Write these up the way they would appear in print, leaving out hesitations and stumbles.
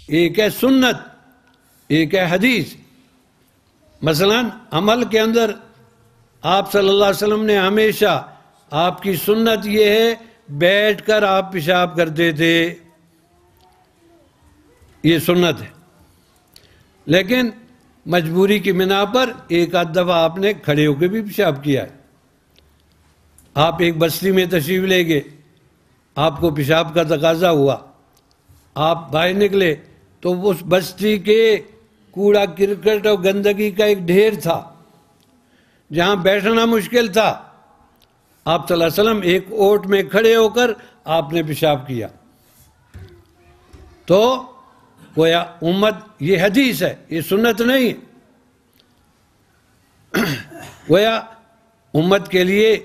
ایک ہے سنت، ایک ہے حدیث۔ مثلا عمل کے اندر آپ صلی اللہ علیہ وسلم نے ہمیشہ، آپ کی سنت یہ ہے بیٹھ کر آپ پیشاب کرتے تھے، یہ سنت ہے۔ لیکن مجبوری کی بنا پر ایک آدھ دفعہ آپ نے کھڑے ہو کے بھی پیشاب کیا ہے۔ آپ ایک بستی میں تشریف لے گئے، آپ کو پیشاب کا تقاضا ہوا، آپ باہر نکلے تو اس بستی کے کوڑا کرکٹ اور گندگی کا ایک ڈھیر تھا جہاں بیٹھنا مشکل تھا۔ آپ صلی اللہ علیہ وسلم ایک اوٹ میں کھڑے ہو کر آپ نے پیشاب کیا۔ تو گویا امت، یہ حدیث ہے، یہ سنت نہیں ہے۔ گویا امت کے لیے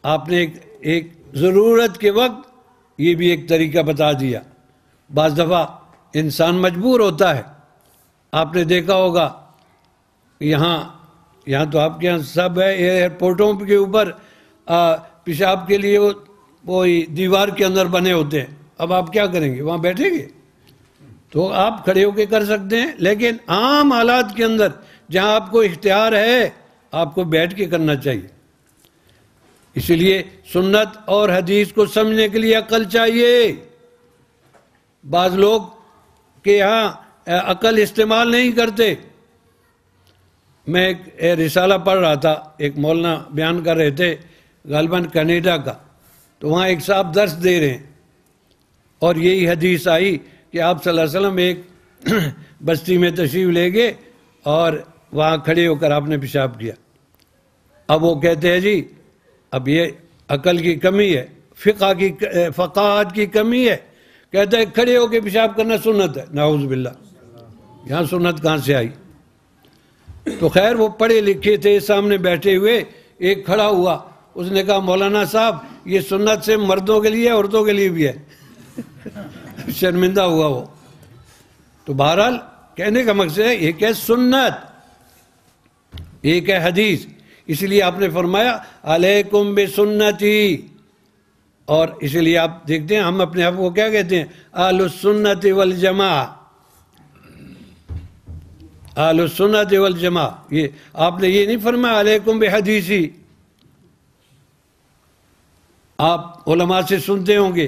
آپ نے ایک ضرورت کے وقت یہ بھی ایک طریقہ بتا دیا۔ بعض دفعہ انسان مجبور ہوتا ہے، آپ نے دیکھا ہوگا یہاں تو آپ کے یہاں سب ہے، ایئرپورٹوں کے اوپر پیشاب کے لیے وہ دیوار کے اندر بنے ہوتے ہیں۔ اب آپ کیا کریں گے؟ وہاں بیٹھیں گے؟ تو آپ کھڑے ہو کے کر سکتے ہیں، لیکن عام حالات کے اندر جہاں آپ کو اختیار ہے آپ کو بیٹھ کے کرنا چاہیے۔ اس لیے سنت اور حدیث کو سمجھنے کے لیے عقل چاہیے۔ بعض لوگ کے یہاں عقل استعمال نہیں کرتے۔ میں ایک رسالہ پڑھ رہا تھا، ایک مولانا بیان کر رہے تھے غالباً کینیڈا کا، تو وہاں ایک صاحب درس دے رہے ہیں اور یہی حدیث آئی کہ آپ صلی اللہ علیہ وسلم ایک بستی میں تشریف لے گئے اور وہاں کھڑے ہو کر آپ نے پیشاب کیا۔ اب وہ کہتے ہیں جی اب یہ عقل کی کمی ہے، فقاہت کی کمی ہے، کہتا ہے کھڑے ہو کے پیشاب کرنا سنت ہے۔ نعوذ باللہ، یہاں سنت کہاں سے آئی؟ تو خیر وہ پڑھے لکھے تھے، سامنے بیٹھے ہوئے ایک کھڑا ہوا، اس نے کہا مولانا صاحب یہ سنت سے مردوں کے لیے عورتوں کے لیے بھی ہے۔ شرمندہ ہوا وہ۔ تو بہرحال کہنے کا مقصد ہے ایک ہے سنت، ایک ہے حدیث۔ اس لیے آپ نے فرمایا علیکم بسنتی، اور اس لیے آپ دیکھتے ہیں ہم اپنے آپ کو کیا کہتے ہیں؟ اہل السنت والجماعہ، اہل السنت والجماعہ۔ یہ آپ نے یہ نہیں فرمایا علیکم بحدیثی۔ آپ علماء سے سنتے ہوں گے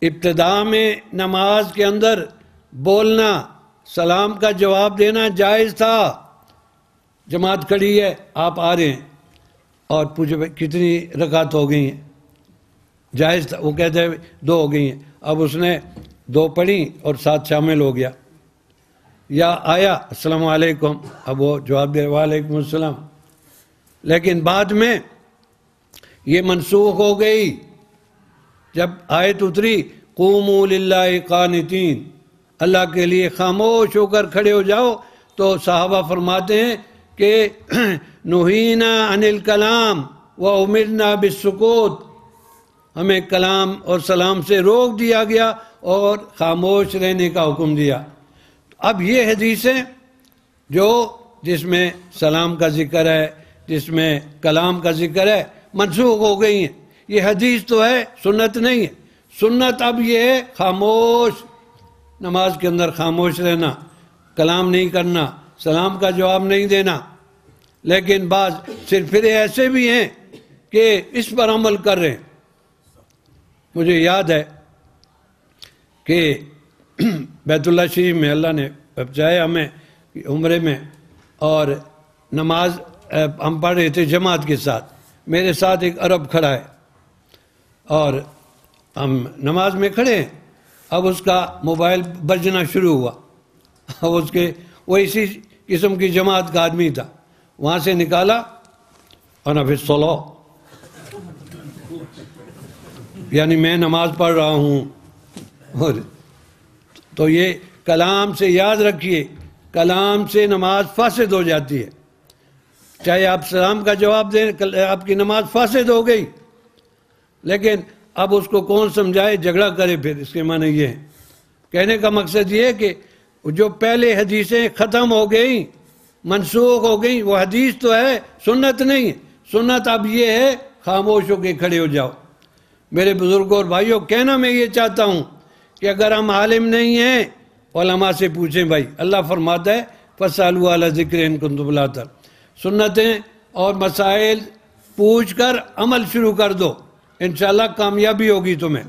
ابتداء میں نماز کے اندر بولنا، سلام کا جواب دینا جائز تھا۔ جماعت کھڑی ہے، آپ آ رہے ہیں اور پوچھے بھائی کتنی رکعت ہو گئی ہیں؟ جائز تھا۔ وہ کہتے ہیں 2 ہو گئی ہیں۔ اب اس نے 2 پڑھی اور 7 شامل ہو گیا، یا آیا السلام علیکم، اب وہ جواب دے وعلیکم السلام۔ لیکن بعد میں یہ منسوخ ہو گئی جب آیت اتری قوموا للہ قانتین، اللہ کے لیے خاموش ہو کر کھڑے ہو جاؤ، تو صحابہ فرماتے ہیں کہ نہینا عن الکلام وامرنا بالسکوت، ہمیں کلام اور سلام سے روک دیا گیا اور خاموش رہنے کا حکم دیا۔ اب یہ حدیثیں جس میں سلام کا ذکر ہے، جس میں کلام کا ذکر ہے، منسوخ ہو گئی ہیں۔ یہ حدیث تو ہے، سنت نہیں ہے۔ سنت اب یہ ہے خاموش، نماز کے اندر خاموش رہنا، کلام نہیں کرنا، سلام کا جواب نہیں دینا۔ لیکن بعض صرف ایسے بھی ہیں کہ اس پر عمل کر رہے ہیں۔ مجھے یاد ہے کہ بیت اللہ شریف میں اللہ نے بچایا ہمیں عمرے میں، اور نماز ہم پڑھ رہے تھے جماعت کے ساتھ، میرے ساتھ ایک عرب کھڑا ہے اور ہم نماز میں کھڑے ہیں۔ اب اس کا موبائل بجنا شروع ہوا، اب وہ اسی قسم کی جماعت کا آدمی تھا، وہاں سے نکالا انا فی الصلاۃ، یعنی میں نماز پڑھ رہا ہوں۔ تو یہ کلام سے یاد رکھیے، کلام سے نماز فاسد ہو جاتی ہے۔ چاہے آپ سلام کا جواب دیں، آپ کی نماز فاسد ہو گئی، لیکن اب اس کو کون سمجھائے، جھگڑا کرے پھر، اس کے معنی یہ ہے۔ کہنے کا مقصد یہ ہے کہ جو پہلے حدیثیں ختم ہو گئیں، منسوخ ہو گئیں، وہ حدیث تو ہے، سنت نہیں ہے۔ سنت اب یہ ہے خاموش ہو کے کھڑے ہو جاؤ۔ میرے بزرگوں اور بھائیوں، کہنا میں یہ چاہتا ہوں کہ اگر ہم عالم نہیں ہیں علماء سے پوچھیں بھائی، اللہ فرماتا ہے فَاسْأَلُوا عَلَى ذِكْرٍ إِن كُنتُمْ لَا تَعْلَمُونَ۔ سنتیں اور مسائل پوچھ کر عمل شروع کر دو، انشاءاللہ کامیابی ہوگی تمہیں۔